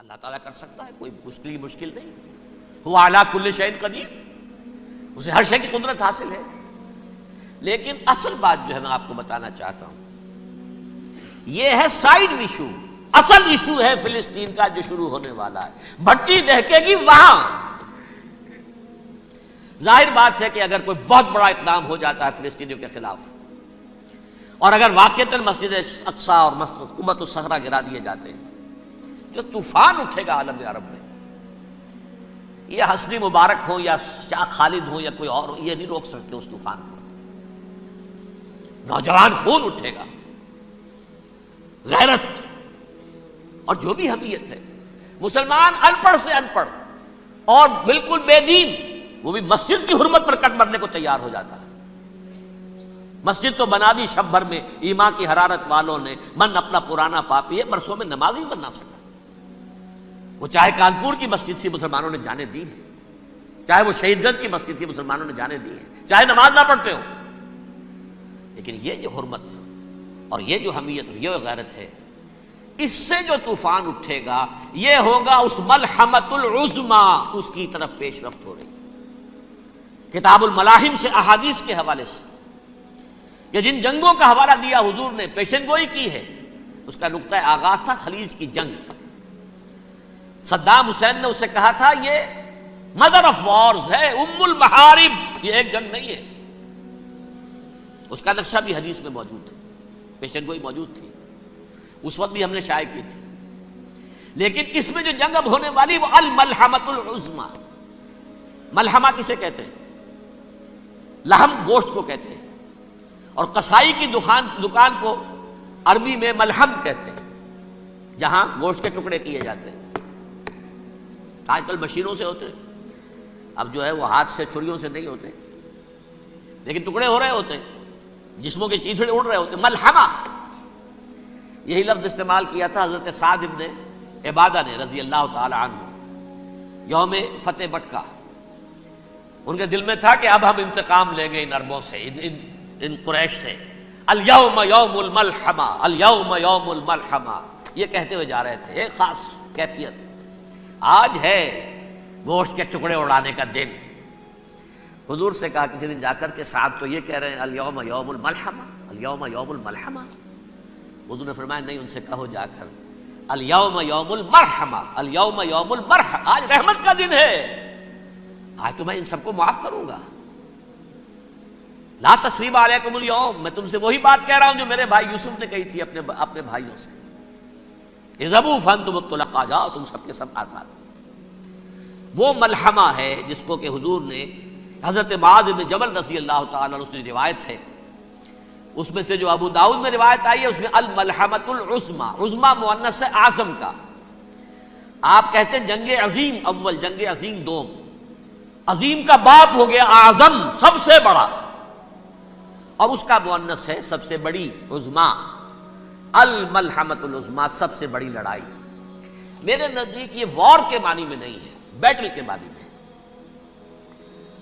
اللہ تعالیٰ کر سکتا ہے، کوئی مشکل نہیں. ہوا علی کل شیء قدیر، اسے ہر شے کی قدرت حاصل ہے. لیکن اصل بات جو ہے میں آپ کو بتانا چاہتا ہوں، یہ ہے سائیڈ ایشو. اصل ایشو ہے فلسطین کا جو شروع ہونے والا ہے. بھٹی دہکے گی وہاں. ظاہر بات ہے کہ اگر کوئی بہت بڑا اقدام ہو جاتا ہے فلسطینیوں کے خلاف، اور اگر واقعتاً مسجد اقصیٰ اور قبۃ الصخرہ گرا دیے جاتے ہیں، جو طوفان اٹھے گا عالم عرب میں، یہ حسنی مبارک ہو یا شاہ خالد ہو یا کوئی اور ہو، یہ نہیں روک سکتے اس طوفان کو. نوجوان خون اٹھے گا، غیرت اور جو بھی حمیت ہے. مسلمان ان پڑھ سے ان پڑھ اور بالکل بے دین، وہ بھی مسجد کی حرمت پر کٹ مرنے کو تیار ہو جاتا ہے. مسجد تو بنا دی شب بھر میں ایمان کی حرارت والوں نے، من اپنا پرانا پاپی ہے، برسوں میں نماز ہی بننا سکا. وہ چاہے کانپور کی مسجد تھی مسلمانوں نے جانے دی ہے، چاہے وہ شہید گنج کی مسجد تھی مسلمانوں نے جانے دی ہے، چاہے نماز نہ پڑھتے ہو. لیکن یہ جو حرمت اور یہ جو حمیت اور یہ غیرت ہے، اس سے جو طوفان اٹھے گا یہ ہوگا اس ملحمۃ العظمیٰ، اس کی طرف پیش رفت ہو رہی. کتاب الملاحم سے احادیث کے حوالے سے کہ جن جنگوں کا حوالہ دیا حضور نے، پیشن گوئی کی ہے، اس کا نقطہ آغاز تھا خلیج کی جنگ. صدام حسین نے اسے کہا تھا یہ مدر آف وارز ہے، ام المحارب، یہ ایک جنگ نہیں ہے. اس کا نقشہ بھی حدیث میں موجود تھا، پیشن گوئی موجود تھی، اس وقت بھی ہم نے شائع کی تھی. لیکن اس میں جو جنگ اب ہونے والی وہ الملحمۃ العظمیٰ. ملحمہ کسے کہتے ہیں؟ لحم گوشت کو کہتے ہیں، اور قصائی کی دکان کو عربی میں ملحم کہتے ہیں، جہاں گوشت کے ٹکڑے کیے جاتے ہیں. آج کل مشینوں سے ہوتے ہیں، اب جو ہے وہ ہاتھ سے چھریوں سے نہیں ہوتے، لیکن ٹکڑے ہو رہے ہوتے ہیں، جسموں کے چیتھڑے اڑ رہے ہوتے ہیں. ملحمہ، یہی لفظ استعمال کیا تھا حضرت سعد ابن عبادہ نے رضی اللہ تعالی عنہ یوم فتح مکہ. ان کے دل میں تھا کہ اب ہم انتقام لیں گے ان عربوں سے، ان قریش سے. الیوم یوم الملحمہ، الیوم یوم الملحمہ، یہ کہتے ہوئے جا رہے تھے. ایک خاص کیفیت، آج ہے گوشت کے ٹکڑے اڑانے کا دن. حضور سے کہا کسی دن جا کر کے سعد تو یہ کہہ رہے ہیں الیوم یوم الملحمہ، الیوم یوم الملحمہ. حضور نے فرمایا نہیں، ان سے کہو جا کر الیوم یوم المرحمہ، الیوم یوم المرحمہ، آج رحمت کا دن ہے، آج تو میں ان سب کو معاف کروں گا. لا تثریب علیکم اليوم، میں تم سے وہی بات کہہ رہا ہوں جو میرے بھائی یوسف نے کہی تھی اپنے بھائیوں سے، اذهبوا فانتم الطلقاء، جاؤ تم سب کے سب آزاد. وہ ملحمہ ہے جس کو کہ حضور نے حضرت معاذ بن جبل رضی اللہ تعالیٰ عنہ سے روایت ہے، اس میں سے جو ابو داؤد میں روایت آئی ہے اس میں الملحمۃ العظمیٰ، عظمیٰ مؤنث ہے اعظم کا. آپ کہتے ہیں جنگ عظیم اول، جنگ عظیم دوم، عظیم کا باپ ہو گیا اعظم، سب سے بڑا، اور اس کا مؤنث ہے سب سے بڑی، عظمیٰ. الملحمۃ العظمیٰ، سب سے بڑی لڑائی. میرے نزدیک یہ وار کے معنی میں نہیں ہے، بیٹل کے معنی میں.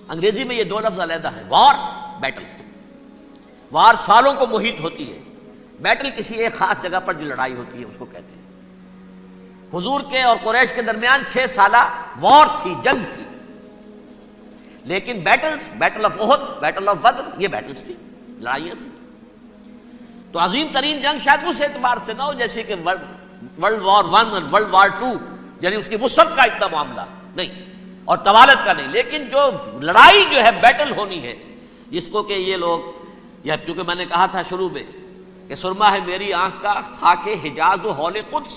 انگریزی میں یہ دو لفظ علیحدہ ہے، وار، بیٹل. وار سالوں کو محیط ہوتی ہے، بیٹل کسی ایک خاص جگہ پر جو لڑائی ہوتی ہے اس کو کہتے ہیں. حضور کے اور قریش کے درمیان 6 سالہ وار تھی، جنگ تھی. لیکن battles, battle of Uhud, battle of Badr, یہ بیٹلز تھی، لڑائیاں تھیں. تو عظیم ترین جنگ شاید اس اعتبار سے نہ ہو جیسے کہ ورلڈ وار 1 اور ورلڈ وار 2، یعنی اس کی وسعت کا اتنا معاملہ نہیں اور طوالت کا نہیں. لیکن جو لڑائی جو ہے بیٹل ہونی ہے، جس کو کہ یہ لوگ، یا چونکہ میں نے کہا تھا شروع میں کہ سرما ہے میری آنکھ کا خاک حجاز و ہول قدس.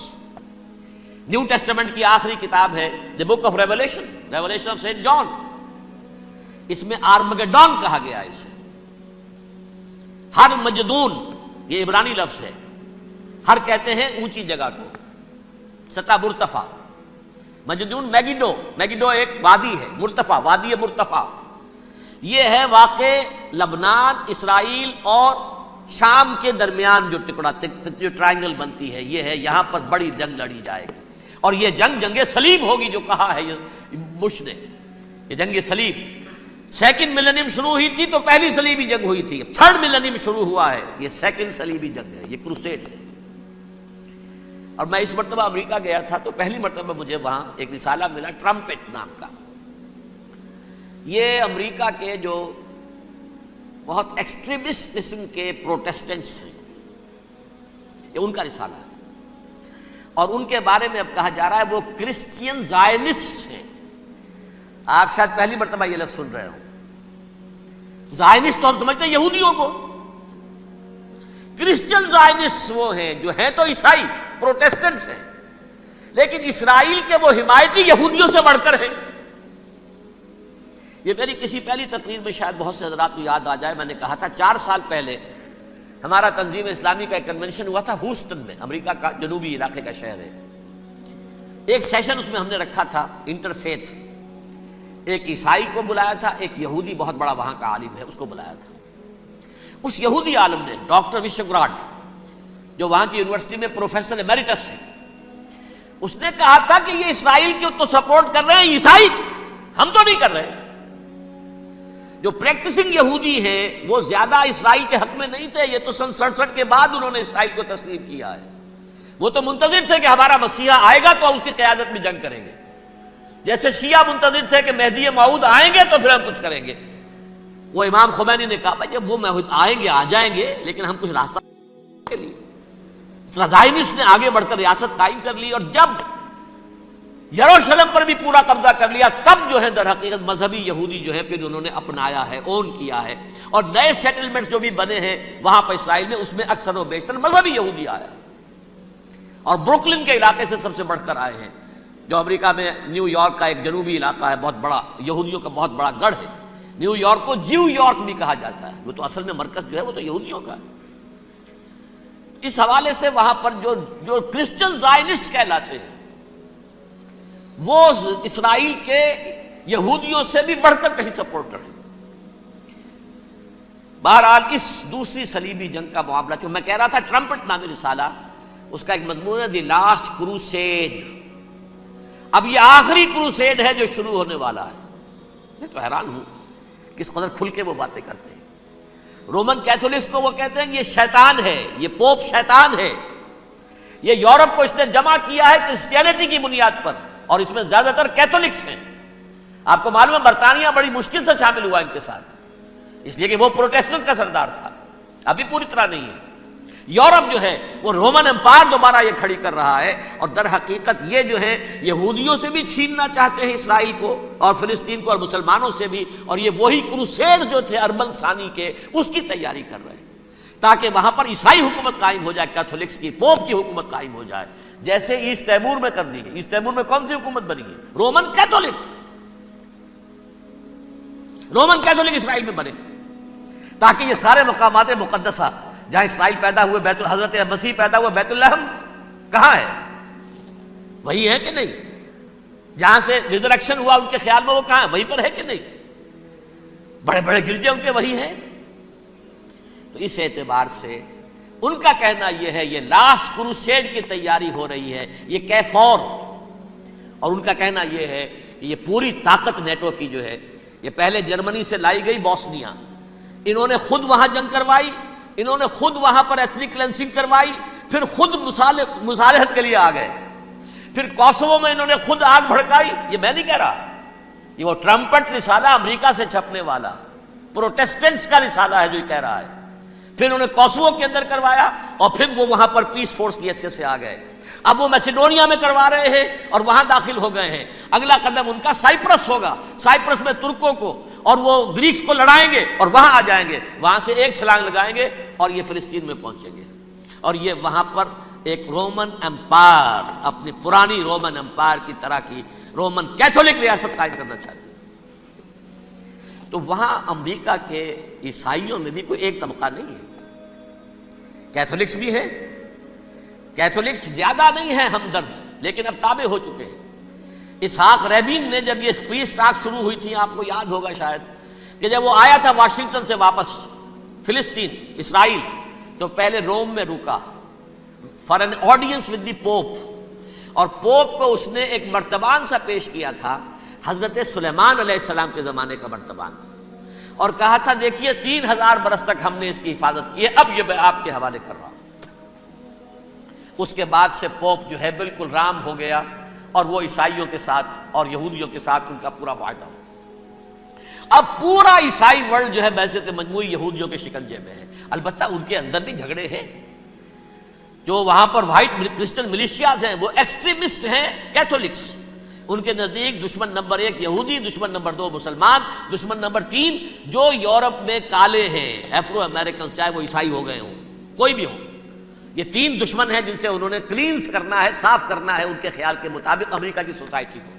نیو ٹیسٹمنٹ کی آخری کتاب ہے the Book of Revelation, Revelation of Saint John. اس میں آرمگڈون کہا گیا ہے اسے. ہر مجدون، یہ عبرانی لفظ ہے، ہر کہتے ہیں اونچی جگہ کو، سطح مرتفع. مجدون میگیڈو، میگیڈو ایک وادی ہے، مرتفع، وادی مرتفع. یہ ہے واقع لبنان، اسرائیل اور شام کے درمیان جو ٹکڑا، جو ٹرائنگل بنتی ہے، یہ ہے، یہاں پر بڑی جنگ لڑی جائے گی. اور یہ جنگ صلیب ہوگی جو کہا ہے بش نے، یہ جنگ صلیب. سیکنڈ ملینیم شروع ہوئی تھی تو پہلی صلیبی جنگ ہوئی تھی، تھرڈ ملینیم شروع ہوا ہے، یہ سیکنڈ صلیبی جنگ ہے، یہ کروسیڈ ہے. اور میں اس مرتبہ امریکہ گیا تھا تو پہلی مرتبہ مجھے وہاں ایک رسالہ ملا ٹرمپٹ نام کا. یہ امریکہ کے جو بہت ایکسٹریمسٹ قسم کے پروٹیسٹنٹس ہیں، یہ ان کا رسالہ ہے، اور ان کے بارے میں اب کہا جا رہا ہے وہ کرسچین زائنسٹ ہیں. آپ شاید پہلی مرتبہ یہ لفظ سن رہے ہوں. زائنسٹ تو ہم سمجھتے ہیں یہودیوں کو، کرسچین زائنسٹ وہ ہیں جو ہیں تو عیسائی پروٹیسٹنٹس ہیں، لیکن اسرائیل کے وہ حمایتی یہودیوں سے بڑھ کر ہیں. یہ میری کسی پہلی تقریر میں شاید بہت سے حضرات کو یاد آ جائے، میں نے کہا تھا 4 سال پہلے ہمارا تنظیم اسلامی کا ایک کنونشن ہوا تھا ہیوسٹن میں، امریکہ کا جنوبی علاقے کا شہر ہے. ایک سیشن اس میں ہم نے رکھا تھا انٹرفیتھ، ایک عیسائی کو بلایا تھا، ایک یہودی بہت بڑا وہاں کا عالم ہے اس کو بلایا تھا. اس یہودی عالم نے ڈاکٹر وشوگراڈ، جو وہاں کی یونیورسٹی میں پروفیسر ایمیریٹس ہے، اس نے کہا تھا کہ یہ اسرائیل کی تو سپورٹ کر رہے ہیں عیسائی، ہم تو نہیں کر رہے. جو پریکٹسنگ یہودی ہیں وہ زیادہ اسرائیل کے حق میں نہیں تھے، یہ تو سن 67 کے بعد انہوں نے اسرائیل کو تسلیم کیا ہے. وہ تو منتظر تھے کہ ہمارا مسیحا آئے گا تو اس کی قیادت میں جنگ کریں گے، جیسے شیعہ منتظر تھے کہ مہدی موعود آئیں گے تو پھر ہم کچھ کریں گے. وہ امام خمینی نے کہا بھائی جب وہ آئیں گے آ جائیں گے، لیکن ہم کچھ راستہ کے لیے زائنسٹ نے آگے بڑھ کر ریاست قائم کر لی، اور جب یروشلم پر بھی پورا قبضہ کر لیا تب جو ہے در حقیقت مذہبی یہودی جو ہے پھر انہوں نے اپنایا ہے، اون کیا ہے، اور نئے سیٹلمنٹس جو بھی بنے ہیں وہاں پر اسرائیل میں، اس میں اکثر و بیشتر مذہبی یہودی آیا، اور بروکلن کے علاقے سے سب سے بڑھ کر آئے ہیں، جو امریکہ میں نیو یارک کا ایک جنوبی علاقہ ہے، بہت بڑا یہودیوں کا بہت بڑا گڑھ ہے. نیو یارک کو جیو یارک بھی کہا جاتا ہے، وہ تو اصل میں مرکز جو ہے وہ تو یہودیوں کا ہے. اس حوالے سے وہاں پر جو کرسچن زائنسٹ کہلاتے ہیں وہ اسرائیل کے یہودیوں سے بھی بڑھ کر کہیں سپورٹر ہیں. بہرحال اس دوسری صلیبی جنگ کا معاملہ جو میں کہہ رہا تھا، ٹرمپٹ نامی رسالہ، اس کا ایک مضمون ہے دی لاسٹ کروسیڈ. اب یہ آخری کروسیڈ ہے جو شروع ہونے والا ہے. میں تو حیران ہوں کس قدر کھل کے وہ باتیں کرتے ہیں. رومن کیتھولکس کو وہ کہتے ہیں کہ یہ شیطان ہے، یہ پوپ شیطان ہے، یہ یورپ کو اس نے جمع کیا ہے کرسچینٹی کی بنیاد پر، اور اس میں زیادہ تر کیتھولکس ہیں. آپ کو معلوم ہے برطانیہ بڑی مشکل سے شامل ہوا ان کے ساتھ، اس لیے کہ وہ پروٹیسٹنٹ کا سردار تھا، ابھی پوری طرح نہیں ہے. یورپ جو ہے وہ رومن امپائر دوبارہ یہ کھڑی کر رہا ہے، اور در حقیقت یہ جو ہے یہودیوں سے بھی چھیننا چاہتے ہیں اسرائیل کو اور فلسطین کو اور مسلمانوں سے بھی، اور یہ وہی کروسیڈ جو تھے ارمن ثانی کے، اس کی تیاری کر رہے ہیں تاکہ وہاں پر عیسائی حکومت قائم ہو جائے، کیتھولکس کی، پوپ کی حکومت قائم ہو جائے، جیسے ایسٹ تیمور میں کر دی گئی. ایسٹ تیمور میں کون سی حکومت بنی ہے؟ Roman Catholic. رومن کیتھولک اسرائیل میں بنے تاکہ یہ سارے مقامات مقدسہ جہاں اسرائیل پیدا ہوئے، بیت حضرت مسیح پیدا ہوئے، بیت الحم کہاں ہے؟ وہی ہے کہ نہیں؟ جہاں سے ریزریکشن ہوا ان کے خیال میں وہ کہاں ہے؟ وہیں پر ہے کہ نہیں؟ بڑے بڑے گرجے ان کے وہی ہیں. تو اس اعتبار سے ان کا کہنا یہ ہے یہ لاسٹ کروسیڈ کی تیاری ہو رہی ہے، یہ کیفور. اور ان کا کہنا یہ ہے کہ یہ پوری طاقت نیٹو کی جو ہے، یہ پہلے جرمنی سے لائی گئی بوسنیا، انہوں نے خود وہاں جنگ کروائی، انہوں نے خود وہاں پر ایتھنک کلینسنگ کروائی، پھر خود مصالحت کے لیے آ گئے، پھر کوسوو میں انہوں نے خود آگ بھڑکائی. یہ میں نہیں کہہ رہا، یہ وہ ٹرمپٹ رسالہ امریکہ سے چھپنے والا پروٹیسٹنٹس کا رسالہ ہے جو یہ کہہ رہا ہے. پھر انہوں نے کوسوو کے اندر کروایا، اور پھر وہ وہاں پر پیس فورس کی حیثیت سے آ گئے. اب وہ میسیڈونیا میں کروا رہے ہیں اور وہاں داخل ہو گئے ہیں. اگلا قدم ان کا سائپرس ہوگا، سائپرس میں ترکوں کو اور وہ گریکس کو لڑائیں گے اور وہاں آ جائیں گے، وہاں سے ایک چھلانگ لگائیں گے اور یہ فلسطین میں پہنچیں گے، اور یہ وہاں پر ایک رومن امپائر، اپنی پرانی رومن امپائر کی طرح کی رومن کیتھولک ریاست قائم کرنا چاہتے ہیں. تو وہاں امریکہ کے عیسائیوں میں بھی کوئی ایک طبقہ نہیں ہے، کیتھولکس بھی ہے، کیتھولکس زیادہ نہیں ہے ہمدرد، لیکن اب تابع ہو چکے ہیں. اسحاق ریبین نے جب یہ پیس ٹاک شروع ہوئی تھی، آپ کو یاد ہوگا شاید، کہ جب وہ آیا تھا واشنگٹن سے واپس فلسطین اسرائیل، تو پہلے روم میں رکا for an audience with the pope, اور پوپ کو اس نے ایک مرتبان سا پیش کیا تھا، حضرت سلیمان علیہ السلام کے زمانے کا مرتبان، اور کہا تھا دیکھیے 3000 برس تک ہم نے اس کی حفاظت کی ہے، اب یہ میں آپ کے حوالے کر رہا ہوں. اس کے بعد سے پوپ جو ہے بالکل رام ہو گیا اور وہ عیسائیوں کے ساتھ اور یہودیوں کے ساتھ ان کا پورا معاہدہ ہو۔ اب پورا عیسائی ورلڈ جو ہے بعثت مجموعی یہودیوں کے شکنجے میں ہے۔ البتہ ان کے اندر بھی جھگڑے ہیں، جو وہاں پر وائٹ کرسچن ملیشیاز ہیں وہ ایکسٹریمسٹ ہیں کیتھولکس، ان کے نزدیک دشمن نمبر 1 یہودی، دشمن نمبر 2 مسلمان، دشمن نمبر 3 جو یورپ میں کالے ہیں، ایفرو امریکن، چاہے وہ عیسائی ہو گئے ہوں کوئی بھی ہو، یہ 3 دشمن ہیں جن سے انہوں نے کلینز کرنا ہے، صاف کرنا ہے ان کے خیال کے مطابق امریکہ کی سوسائٹی کو،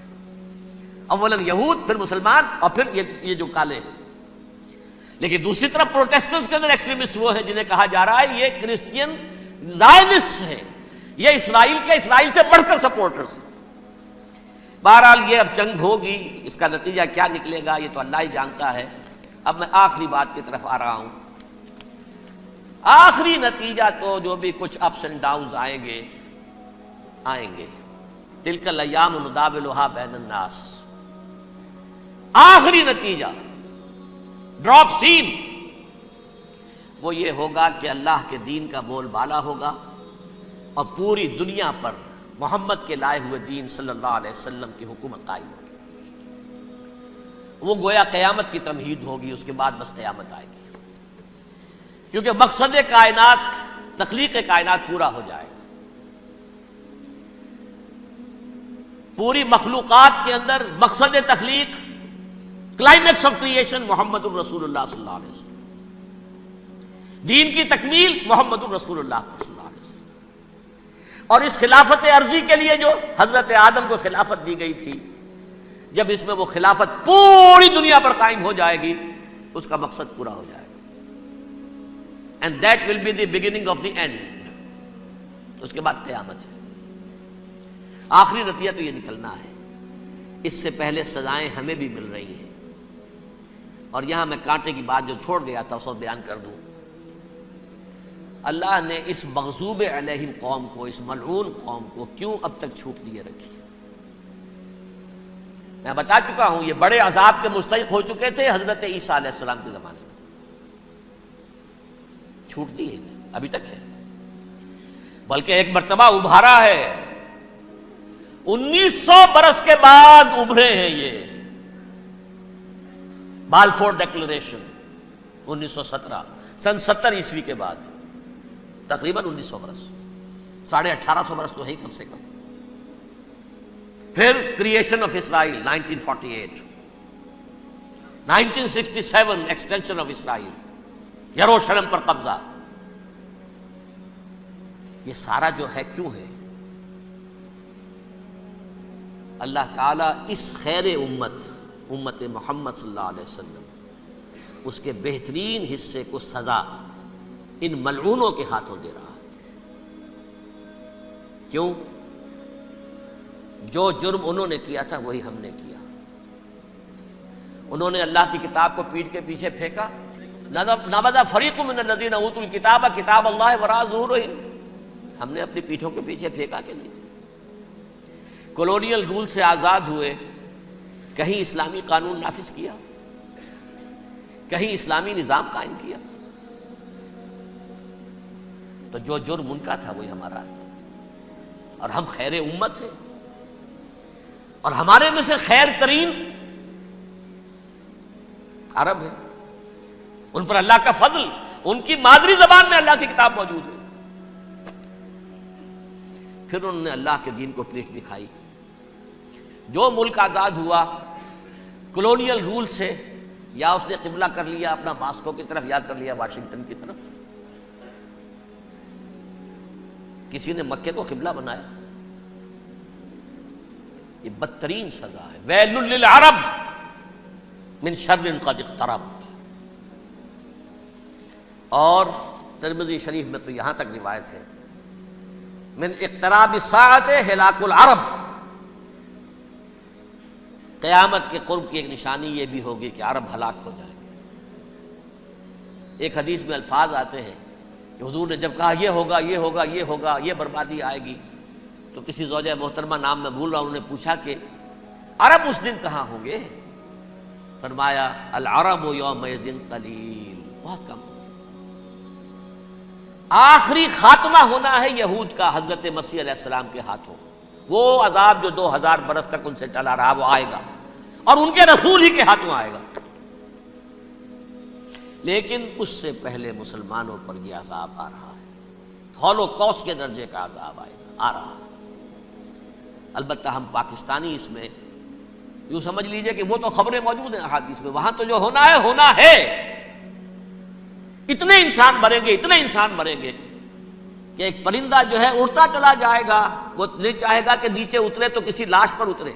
اولاً یہود، پھر مسلمان، اور پھر یہ جو کالے ہیں۔ لیکن دوسری طرف پروٹیسٹنٹس کے اندر ایکسٹریمسٹ وہ ہیں جنہیں کہا جا رہا ہے یہ کرسچین زائنسٹ ہیں، یہ اسرائیل سے بڑھ کر سپورٹرز ہیں۔ بہرحال یہ اب جنگ ہوگی، اس کا نتیجہ کیا نکلے گا یہ تو اللہ ہی جانتا ہے۔ اب میں آخری بات کی طرف آ رہا ہوں۔ آخری نتیجہ تو جو بھی کچھ اپس اینڈ ڈاؤنز آئیں گے، تلک الایام نداولها بین الناس، آخری نتیجہ ڈراپ سین وہ یہ ہوگا کہ اللہ کے دین کا بول بالا ہوگا اور پوری دنیا پر محمد کے لائے ہوئے دین صلی اللہ علیہ وسلم کی حکومت قائم ہوگی۔ وہ گویا قیامت کی تمہید ہوگی، اس کے بعد بس قیامت آئے گی، کیونکہ مقصد کائنات، تخلیق کائنات پورا ہو جائے گا۔ پوری مخلوقات کے اندر مقصد تخلیق، کلائمیکس آف کریشن محمد الرسول اللہ صلی اللہ علیہ وسلم، دین کی تکمیل محمد الرسول اللہ صلی اللہ علیہ وسلم۔ اور اس خلافت عرضی کے لیے جو حضرت آدم کو خلافت دی گئی تھی، جب اس میں وہ خلافت پوری دنیا پر قائم ہو جائے گی، اس کا مقصد پورا ہو جائے گا، and that will be the beginning of the end. اس کے بعد قیامت ہے۔ آخری نتیجہ تو یہ نکلنا ہے۔ اس سے پہلے سزائیں ہمیں بھی مل رہی ہیں، اور یہاں میں کانٹے کی بات جو چھوڑ گیا تھا اس کو بیان کر دوں۔ اللہ نے اس مغضوب علیہم قوم کو، اس ملعون قوم کو کیوں اب تک چھوٹ دیے رکھی؟ میں بتا چکا ہوں یہ بڑے عذاب کے مستحق ہو چکے تھے حضرت عیسیٰ علیہ السلام کے زمانے میں، چھوٹ دی ہے ابھی تک ہے، بلکہ ایک مرتبہ ابھارا ہے، 1900 برس کے بعد ابھرے ہیں یہ، بالفور ڈیکلریشن 1917، سن 70 عیسوی کے بعد، تقریباً 1900 برس، 1850 برس تو ہے ہی کم سے کم۔ پھر creation of Israel 1948، 1967 extension of Israel, یروشلم پر قبضہ۔ یہ سارا جو ہے کیوں ہے؟ اللہ تعالیٰ اس خیر امت محمد صلی اللہ علیہ وسلم، اس کے بہترین حصے کو سزا ان ملعونوں کے ہاتھوں دے رہا ہے۔ کیوں؟ جو جرم انہوں نے کیا تھا وہی ہم نے کیا۔ انہوں نے اللہ کی کتاب کو پیٹھ کے پیچھے پھینکا، نبذ فریق من الذین اوتوا الکتاب کتاب اللہ وراء ظہورہم، ہم نے اپنی پیٹھوں کے پیچھے پھینکا کہ نہیں؟ کولونیل رول سے آزاد ہوئے، کہیں اسلامی قانون نافذ کیا، کہیں اسلامی نظام قائم کیا؟ تو جو جرم ان کا تھا وہی ہمارا ہے، اور ہم خیر امت ہیں، اور ہمارے میں سے خیر ترین عرب ہیں، ان پر اللہ کا فضل، ان کی مادری زبان میں اللہ کی کتاب موجود ہے۔ پھر انہوں نے اللہ کے دین کو پیٹھ دکھائی۔ جو ملک آزاد ہوا کولونیل رول سے، یا اس نے قبلہ کر لیا اپنا ماسکو کی طرف، یا کر لیا واشنگٹن کی طرف، کسی نے مکے کو قبلہ بنایا، یہ بدترین سزا ہے۔ ویل للعرب من شر قد اقترب۔ اور ترمذی شریف میں تو یہاں تک روایت ہے، من اقتراب الساعۃ ہلاک العرب، قیامت کے قرب کی ایک نشانی یہ بھی ہوگی کہ عرب ہلاک ہو جائیں گے۔ ایک حدیث میں الفاظ آتے ہیں کہ حضور نے جب کہا یہ ہوگا یہ ہوگا یہ ہوگا، یہ بربادی آئے گی، تو کسی زوجہ محترمہ نام میں بھول رہا ہوں، انہوں نے پوچھا کہ عرب اس دن کہاں ہوں گے؟ فرمایا العرب یومئذ قلیل، بہت کم، آخری خاتمہ ہونا ہے یہود کا حضرت مسیح علیہ السلام کے ہاتھوں. وہ عذاب جو 2000 برس تک ان سے ٹلا رہا وہ آئے گا اور ان کے رسول ہی کے ہاتھوں آئے گا. لیکن اس سے پہلے مسلمانوں پر یہ عذاب آ رہا ہے، ہولوکاسٹ کے درجے کا عذاب آ رہا ہے. البتہ ہم پاکستانی اس میں یوں سمجھ لیجئے کہ وہ تو خبریں موجود ہیں احادیث میں، وہاں تو جو ہونا ہے. اتنے انسان مریں گے، اتنے انسان مریں گے کہ ایک پرندہ جو ہے اڑتا چلا جائے گا، وہ نہیں چاہے گا کہ نیچے اترے تو کسی لاش پر اترے،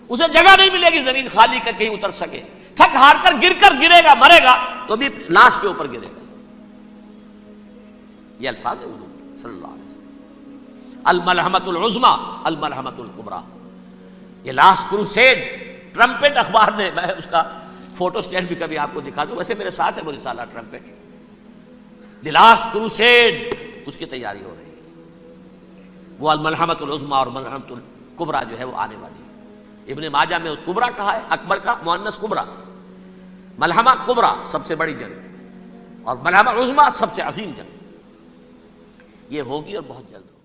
اسے جگہ نہیں ملے گی زمین خالی کر کہیں اتر سکے، تھک ہار کر گرے گا، مرے گا تو بھی لاش کے اوپر گرے گا. یہ الفاظ ہے حضور کے صلی اللہ علیہ وسلم. الملحمۃ العظمیٰ الملحمۃ الکبریٰ، یہ لاسٹ کروسیڈ. ٹرمپٹ اخبار نے، میں اس کا فوٹو اسٹیٹ بھی کبھی آپ کو دکھا دوں، ویسے میرے ساتھ ہے وہ رسالہ ٹرمپٹ. دی لاسٹ کروسیڈ اس کی تیاری ہو رہی ہے. وہ الملحمۃ العظمیٰ اور ملحمۃ الکبریٰ جو ہے وہ آنے والی ہے. ابن ماجہ میں کبریٰ کہا ہے، اکبر کا مؤنث کبریٰ. ملحمہ کبریٰ سب سے بڑی جنگ اور ملحمہ عظمیٰ سب سے عظیم جنگ. یہ ہوگی اور بہت جلد ہوگی.